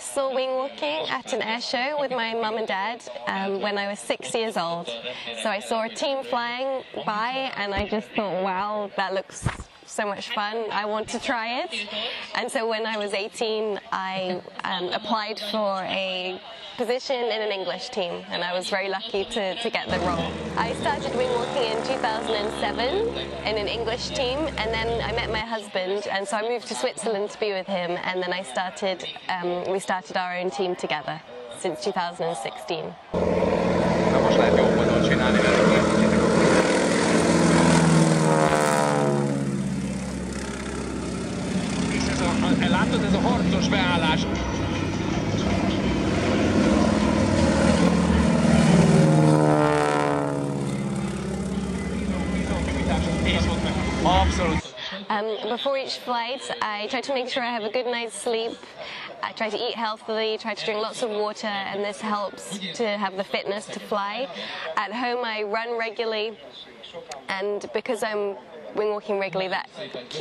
first saw wing walking at an air show with my mum and dad when I was 6 years old. So I saw a team flying by and I just thought, wow, that looks so much fun. I want to try it. And so when I was 18, I applied for a position in an English team, and I was very lucky to get the role. I started wing walking in 2007 in an English team, and then I met my husband, and so I moved to Switzerland to be with him, and then we started our own team together since 2016. Látod, ez a harcos beállás. Before each flight, I try to make sure I have a good night's sleep. I try to eat healthily, try to drink lots of water, and this helps to have the fitness to fly. At home, I run regularly, and because I'm wing walking regularly, that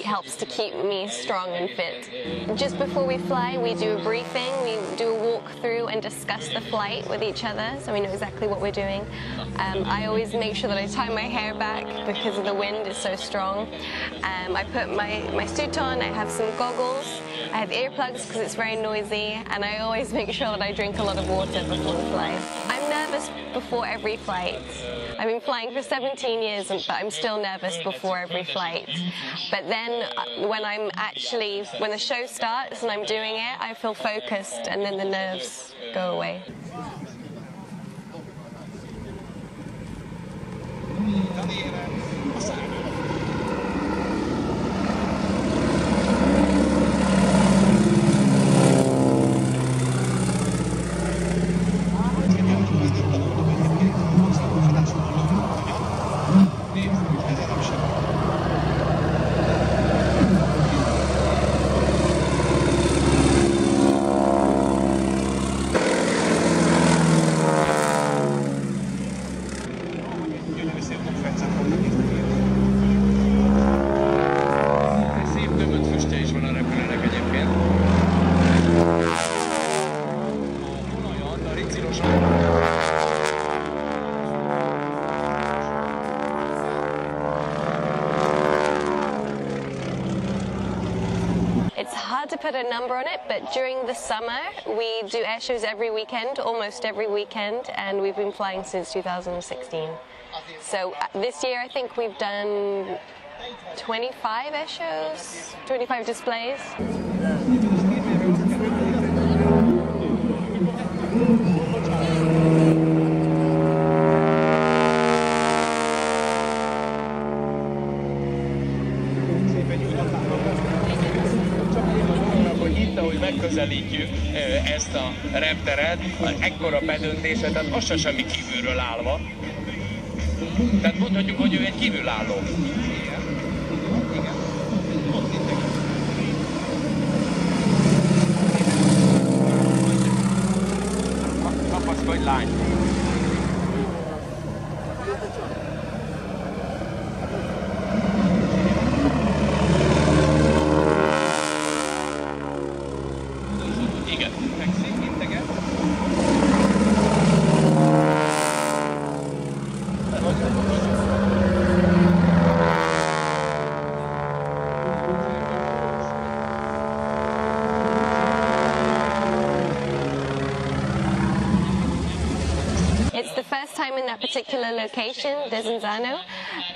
helps to keep me strong and fit. Just before we fly, we do a briefing, we do a walk through and discuss the flight with each other, so we know exactly what we're doing. I always make sure that I tie my hair back because of the wind is so strong. I put my suit on, I have some goggles, I have earplugs because it's very noisy, and I always make sure that I drink a lot of water before the flight. I'm nervous before every flight. I've been flying for 17 years, but I'm still nervous before every flight. But then when the show starts and I'm doing it, I feel focused, and then the nerves go away. It's hard to put a number on it, but during the summer we do air shows every weekend, almost every weekend, and we've been flying since 2016. So this year I think we've done 25 air shows, 25 displays. Megközelítjük ezt a repteret, ekkora bedöntése, tehát az se semmi kívülről állva. Tehát mondhatjuk, hogy ő egy kívülálló. Kapaszkodj, lány! It's the first time in that particular location, Desenzano,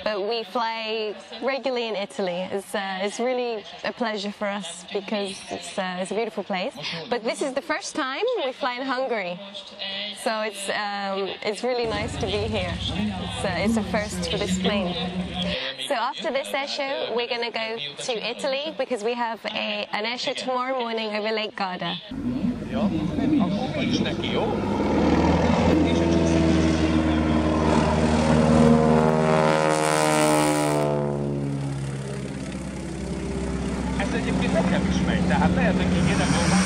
but we fly regularly in Italy. It's really a pleasure for us because it's a beautiful place. But this is the first time we fly in Hungary, so it's really nice to be here. It's a first for this plane. So after this air show, we're going to go to Italy because we have an air show tomorrow morning over Lake Garda. Ez egyébként nekem is megy, tehát lehet, hogy így érdekel van.